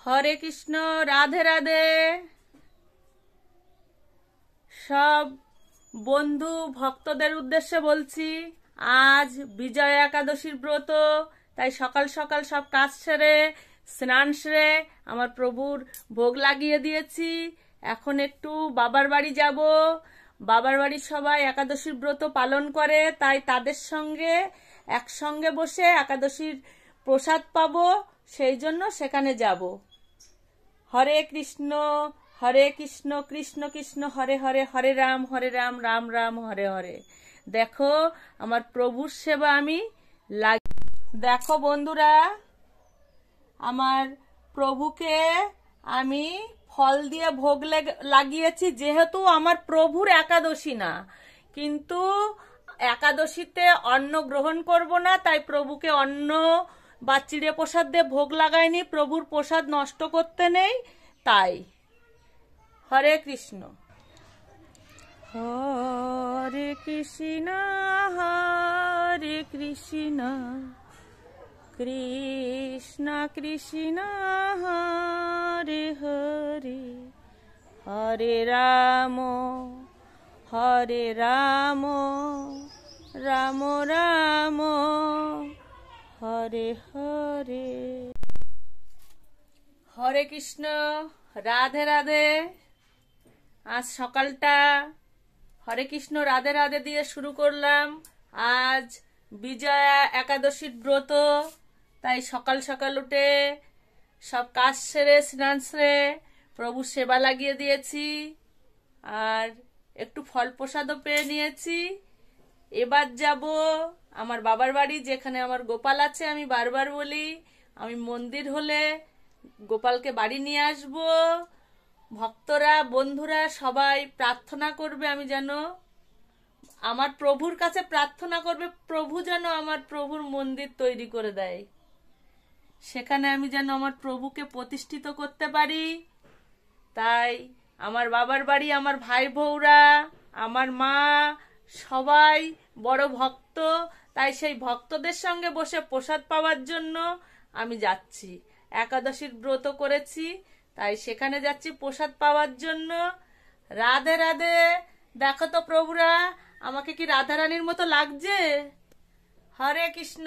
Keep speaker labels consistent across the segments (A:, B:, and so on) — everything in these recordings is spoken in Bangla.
A: হরে কৃষ্ণ। রাধে রাধে। সব বন্ধু ভক্তদের উদ্দেশ্যে বলছি, আজ বিজয়া একাদশীর ব্রত, তাই সকাল সকাল সব কাজ সেরে স্নান সেরে আমার প্রভুর ভোগ লাগিয়ে দিয়েছি। এখন একটু বাবার বাড়ি যাব। বাবার বাড়ির সবাই একাদশীর ব্রত পালন করে, তাই তাদের সঙ্গে একসঙ্গে বসে একাদশীর প্রসাদ পাবো, সেই জন্য সেখানে যাব। হরে কৃষ্ণ কৃষ্ণ কৃষ্ণ হরে হরে, হরে রাম রাম রাম হরে হরে। দেখো আমার প্রভুর সেবা আমি লাগি। দেখো বন্ধুরা, আমার প্রভুকে আমি ফল দিয়ে ভোগ লাগিয়েছি, যেহেতু আমার প্রভুর একাদশী না, কিন্তু একাদশীতে অন্ন গ্রহণ করব না, তাই প্রভুকে অন্ন বা চিড়ে প্রসাদ দিয়ে ভোগ লাগাইনি। প্রভুর প্রসাদ নষ্ট করতে নেই, তাই। হরে কৃষ্ণ। হরে কৃষ্ণ কৃষ্ণ কৃষ্ণ হরে হরে, হরে রাম রাম রাম হরে হরে। হরে কৃষ্ণ। রাধে রাধে। আজ সকালটা হরে কৃষ্ণ রাধে রাধে দিয়ে শুরু করলাম। আজ বিজয়া একাদশীর ব্রত, তাই সকাল সকাল উঠে সব কাজ সেরে স্নান সেরে প্রভুর সেবা লাগিয়ে দিয়েছি, আর একটু ফল প্রসাদও পেয়ে নিয়েছি। এবার যাব আমার বাবার বাড়ি, যেখানে আমার গোপাল আছে। আমি বারবার বলি, আমি মন্দির হলে গোপালকে বাড়ি নিয়ে আসব। ভক্তরা বন্ধুরা সবাই প্রার্থনা করবে, আমি যেন আমার প্রভুর কাছে প্রার্থনা করবে, প্রভু যেন আমার প্রভুর মন্দির তৈরি করে দেয়, সেখানে আমি যেন আমার প্রভুকে প্রতিষ্ঠিত করতে পারি। তাই আমার বাবার বাড়ি, আমার ভাই বউরা, আমার মা সবাই বড় ভক্ত, তাই সেই ভক্তদের সঙ্গে বসে প্রসাদ পাওয়ার জন্য আমি যাচ্ছি। একাদশীর ব্রত করেছি, তাই সেখানে যাচ্ছি প্রসাদ পাওয়ার জন্য। রাধে রাধে। দেখো তো প্রভুরা, আমাকে কি রাধারানীর মতো লাগছে? হরে কৃষ্ণ।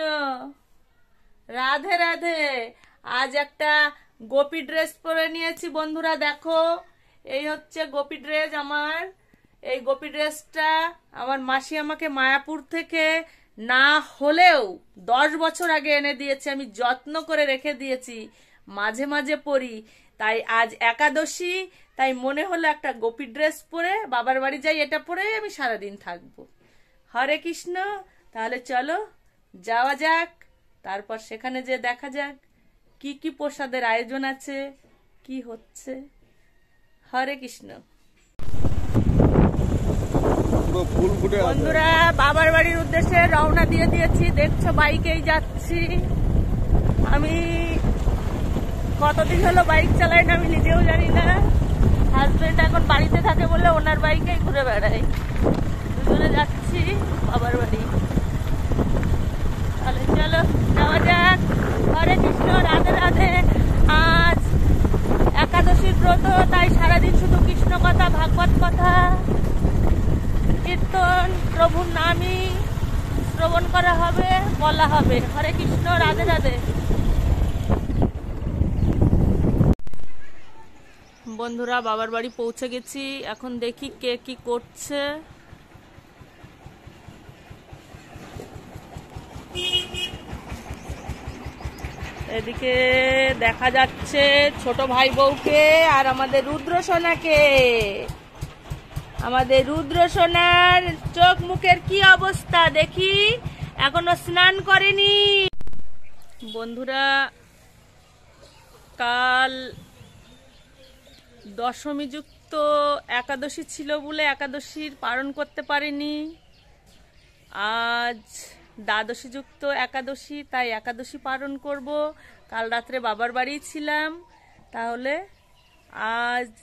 A: রাধে রাধে। আজ একটা গোপী ড্রেস পরে নিয়েছি বন্ধুরা, দেখো এই হচ্ছে গোপী ড্রেস আমার। এই গোপী ড্রেসটা আমার মাসি আমাকে মায়াপুর থেকে না হলেও 10 বছর আগে এনে দিয়েছে, আমি যত্ন করে রেখে দিয়েছি, মাঝে মাঝে পরি। তাই আজ একাদশী, তাই মনে হলো একটা গোপী ড্রেস পরে বাবার বাড়ি যাই, এটা পরে আমি সারাদিন থাকবো। হরে কৃষ্ণ। তাহলে চলো যাওয়া যাক, তারপর সেখানে যে দেখা যাক কি কি প্রসাদের আয়োজন আছে, কি হচ্ছে। হরে কৃষ্ণ। বন্ধুরা, বাবার বাড়ির উদ্দেশ্যে রওনা দিয়ে দিয়েছি। দেখছো বাইকেই যাচ্ছি। আমি কতদিন হলো বাইক চালাই না, আমি নিজেও জানি না। হাজবেন্ড এখন বাড়িতে থাকে বলে ওনার বাইকেই ঘুরে বেড়াই। দুজনে যাচ্ছি বাবার বাড়ি। তাহলে চলো যাওয়া যাক। হরে কৃষ্ণ। রাধে রাধে। আজ একাদশীর ব্রত, তাই সারাদিন শুধু কৃষ্ণ কথা, ভাগবত কথা, কীর্তন, প্রভুর নামই শ্রবণ করা হবে, বলা হবে। হরে কৃষ্ণ। রাধে রাধে। বন্ধুরা, বাবার বাড়ি পৌঁছে গেছি। এখন দেখি কে কি করছে। এদিকে দেখা যাচ্ছে ছোট ভাই বউকে আর আমাদের রুদ্র সোনাকে। আমাদের রুদ্র সোনার চোখ মুখের কি অবস্থা দেখি, এখনো স্নান করেনি। বন্ধুরা, কাল দশমী যুক্ত একাদশী ছিল বলে একাদশীর পালন করতে পারিনি। আজ দ্বাদশী যুক্ত একাদশী, তাই একাদশী পালন করব। কাল রাত্রে বাবার বাড়ি ছিলাম, তাহলে আজ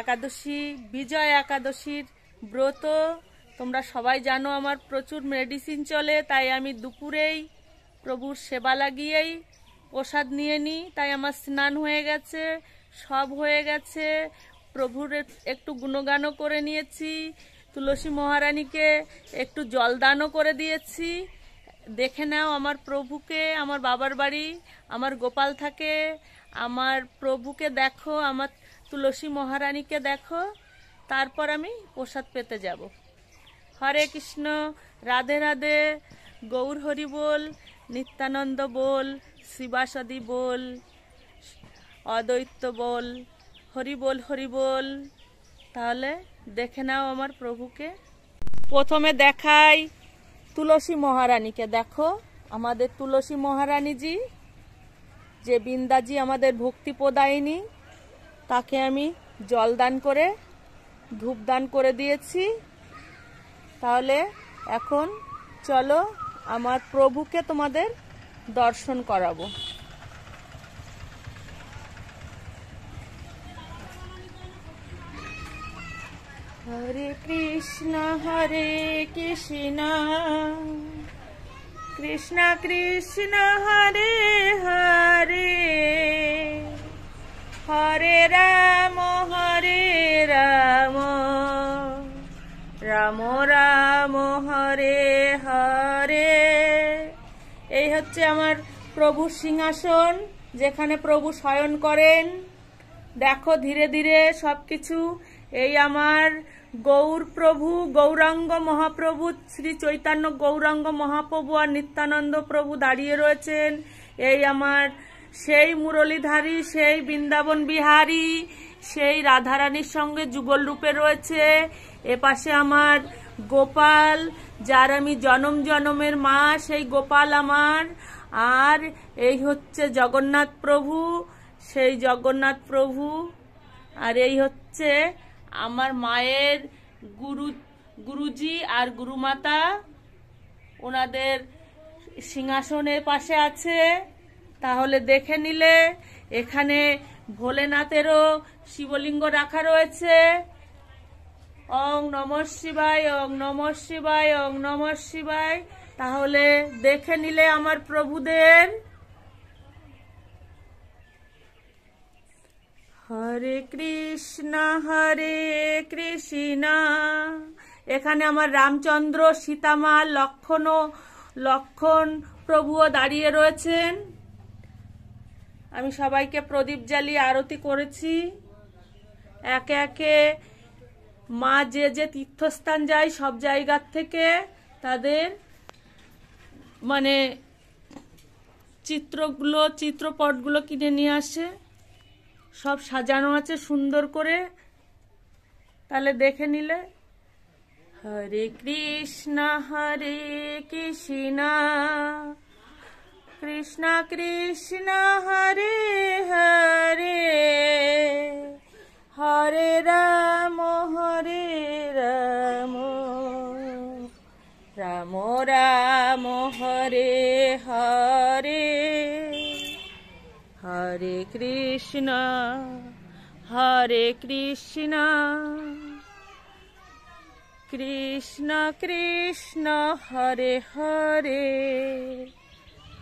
A: একাদশী, বিজয়া একাদশীর ব্রত। তোমরা সবাই জানো আমার প্রচুর মেডিসিন চলে, তাই আমি দুপুরেই প্রভুর সেবা লাগিয়েই প্রসাদ নিয়ে নিই। তাই আমার স্নান হয়ে গেছে, সব হয়ে গেছে। প্রভুর একটু গুণগানও করে নিয়েছি, তুলসী মহারানীকে একটু জলদানও করে দিয়েছি। দেখে নাও আমার প্রভুকে, আমার বাবার বাড়ি আমার গোপাল থাকে, আমার প্রভুকে দেখো, আমার তুলসী মহারানীকে দেখো, তারপর আমি প্রসাদ পেতে যাব। হরে কৃষ্ণ, রাধে রাধে, গৌর হরি বল, নিত্যানন্দ বল, শিবাসাদি বল, অদ্বৈত বল, হরি বল হরি বল। তাহলে দেখে নাও আমার প্রভুকে। প্রথমে দেখাই তুলসী মহারানীকে। দেখো আমাদের তুলসী মহারানীজি, যে বৃন্দাজি আমাদের ভক্তি প্রদায়িনী, তাকে আমি জলদান করে ধূপদান করে দিয়েছি। তাহলে এখন চলো আমার প্রভুকে তোমাদের দর্শন করাবো। হরে কৃষ্ণ কৃষ্ণ কৃষ্ণ হরে হরে, হরে রাম রাম রাম হরে হরে। এই হচ্ছে আমার প্রভুর সিংহাসন, যেখানে প্রভু শয়ন করেন। দেখো ধীরে ধীরে সবকিছু। এই আমার গৌর প্রভু, গৌরাঙ্গ মহাপ্রভু শ্রী চৈতন্য গৌরাঙ্গ মহাপ্রভু আর নিত্যানন্দ প্রভু দাঁড়িয়ে রয়েছেন। এই আমার সেই মুরলীধারী, সেই বৃন্দাবন বিহারী, সেই রাধারানীর সঙ্গে যুগল রূপে রয়েছে। এপাশে আমার গোপাল, যার আমি জনম জনমের মা, সেই গোপাল আমার। আর এই হচ্ছে জগন্নাথ প্রভু, সেই জগন্নাথ প্রভু। আর এই হচ্ছে আমার মায়ের গুরুজি আর গুরুমাতা, ওনাদের সিংহাসনের পাশে আছে। তাহলে দেখে নিলে এখানে ভোলেনাথেরও শিবলিঙ্গ রাখা রয়েছে। ওং নমঃ শিবায়, ওং নমঃ শিবায়, ওং নমঃ শিবায়। তাহলে দেখে নিলে আমার প্রভুদের। হরে কৃষ্ণ কৃষ্ণ। এখানে আমার রামচন্দ্র, সীতামা, লক্ষণ প্রভুও দাঁড়িয়ে রয়েছেন। আমি সবাইকে প্রদীপ জ্বালিয়ে আরতি করেছি। একে একে মা যে যে তীর্থস্থান যায় সব জায়গার থেকে তাদের মানে চিত্রপটগুলো কিনে নিয়ে আসে, সব সাজানো আছে সুন্দর করে। তাহলে দেখে নিলে। হরে কৃষ্ণ কৃষ্ণ কৃষ্ণ কৃষ্ণ হরে হরে, হরে রাম রাম রাম হরে হরে, হরে কৃষ্ণ কৃষ্ণ কৃষ্ণ হরে হরে,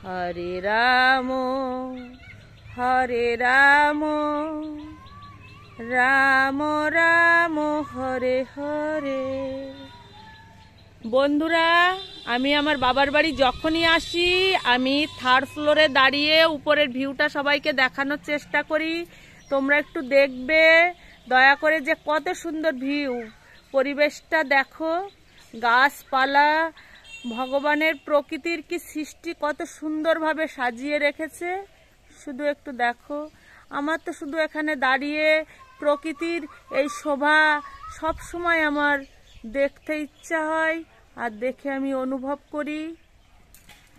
A: হরে রাম রাম রাম হরে হরে। বন্ধুরা, আমি আমার বাবার বাড়ি যখনই আসি আমি 3rd ফ্লোরে দাঁড়িয়ে উপরের ভিউটা সবাইকে দেখানোর চেষ্টা করি। তোমরা একটু দেখবে দয়া করে যে কত সুন্দর ভিউ। পরিবেশটা দেখো, গাছপালা, ভগবানের প্রকৃতির কি সৃষ্টি, কত সুন্দরভাবে সাজিয়ে রেখেছে। শুধু একটু দেখো। আমার তো শুধু এখানে দাঁড়িয়ে প্রকৃতির এই শোভা সব সময় আমার দেখতে ইচ্ছা হয়, আর দেখে আমি অনুভব করি,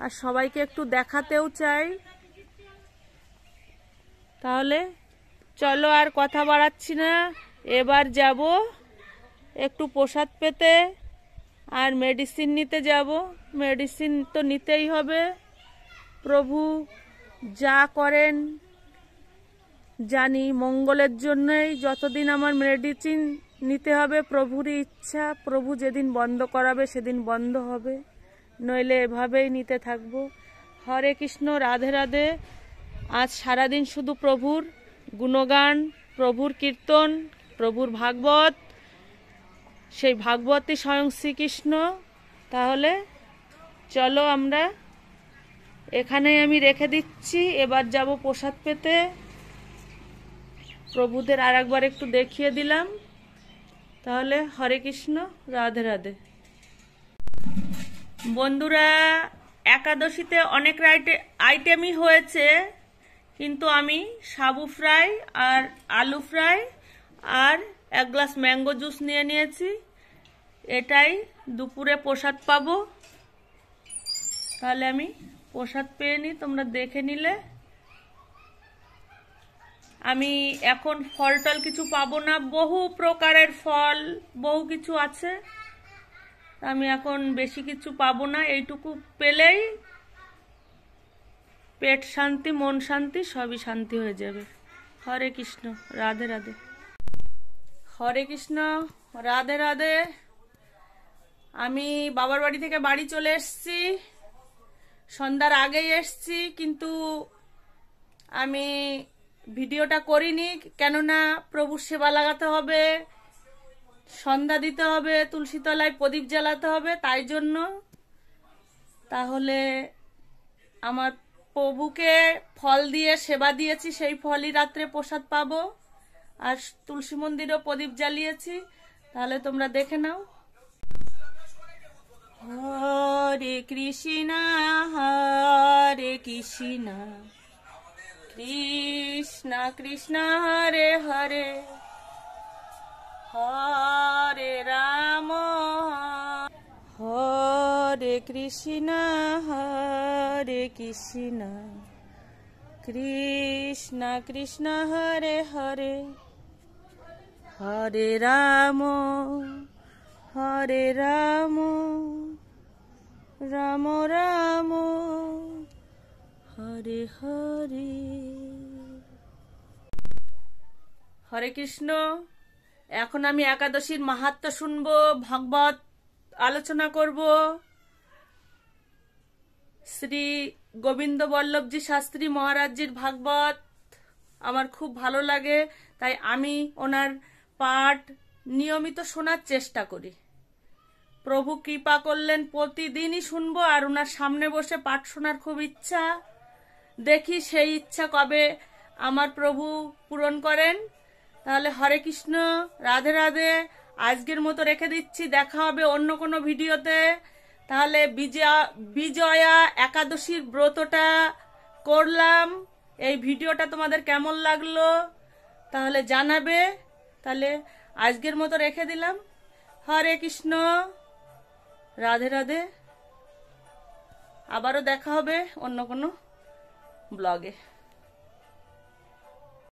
A: আর সবাইকে একটু দেখাতেও চাই। তাহলে চলো আর কথা বাড়াচ্ছি না, এবার যাব একটু প্রসাদ পেতে আর মেডিসিন নিতে যাব। মেডিসিন তো নিতেই হবে। প্রভু যা করেন জানি মঙ্গলের জন্যই। যতদিন আমার মেডিসিন নিতে হবে প্রভুরই ইচ্ছা। প্রভু যেদিন বন্ধ করাবে সেদিন বন্ধ হবে, নইলে এভাবেই নিতে থাকবো। হরে কৃষ্ণ, রাধে রাধে, আজ সারাদিন শুধু প্রভুর গুণগান, প্রভুর কীর্তন, প্রভুর ভাগবত, সেই ভাগবতই স্বয়ং শ্রীকৃষ্ণ। তাহলে চলো আমরা এখানেই আমি রেখে দিচ্ছি, এবার যাব প্রসাদ পেতে। প্রভুদের আর একবার একটু দেখিয়ে দিলাম। তাহলে হরে কৃষ্ণ, রাধে রাধে। বন্ধুরা, একাদশীতে অনেক আইটেমই হয়েছে, কিন্তু আমি সাবু ফ্রাই আর আলু ফ্রাই আর এক গ্লাস ম্যাঙ্গো জুস নিয়ে নিয়েছি। এটাই দুপুরে প্রসাদ পাবো। তাহলে আমি প্রসাদ পেয়ে নিই, তোমরা দেখে নিলে। আমি এখন ফল টল কিছু পাবো না, বহু প্রকারের ফল, বহু কিছু আছে। আমি এখন বেশি কিছু পাবো না, এইটুকু পেলেই পেট শান্তি, মন শান্তি, সবই শান্তি হয়ে যাবে। হরে কৃষ্ণ, রাধে রাধে। হরে কৃষ্ণ, রাধে রাধে। আমি বাবার বাড়ি থেকে বাড়ি চলে এসেছি, সন্ধ্যার আগেই এসেছি, কিন্তু আমি ভিডিওটা করিনি, কেননা প্রভুর সেবা লাগাতে হবে, সন্ধ্যা দিতে হবে, তুলসী তলায় প্রদীপ জ্বালাতে হবে, তাই জন্য। তাহলে আমার প্রভুকে ফল দিয়ে সেবা দিয়েছি, সেই ফলই রাত্রে প্রসাদ পাবো। আর তুলসী মন্দিরেও প্রদীপ জ্বালিয়েছি। তাহলে তোমরা দেখে নাও। হরে কৃষ্ণ, হরে কৃষ্ণ, কৃষ্ণ কৃষ্ণ হরে হরে, হরে রাম, হরে কৃষ্ণ, হরে কৃষ্ণ, কৃষ্ণ কৃষ্ণ হরে হরে, হরে রাম, হরে রাম, রাম রাম, হরে হরে। হরে কৃষ্ণ। এখন আমি একাদশীর মাহাত্ম্য শুনবো, ভাগবত আলোচনা করব। শ্রী গোবিন্দ বল্লভজি শাস্ত্রী মহারাজজির ভাগবত আমার খুব ভালো লাগে, তাই আমি ওনার পাঠ নিয়মিত শোনার চেষ্টা করি। প্রভু কৃপা করলেন প্রতিদিনই শুনবো, আর ওনার সামনে বসে পাঠ শোনার খুব ইচ্ছা। দেখি সেই ইচ্ছা কবে আমার প্রভু পূরণ করেন। তাহলে হরে কৃষ্ণ, রাধে রাধে। আজকের মতো রেখে দিচ্ছি, দেখা হবে অন্য কোনো ভিডিওতে। তাহলে বিজয়া একাদশীর ব্রতটা করলাম, এই ভিডিওটা তোমাদের কেমন লাগলো তাহলে জানাবে। তাহলে আজকের মতো রেখে দিলাম। হরে কৃষ্ণ, রাধে রাধে। আবারও দেখা হবে অন্য কোনো ব্লগে।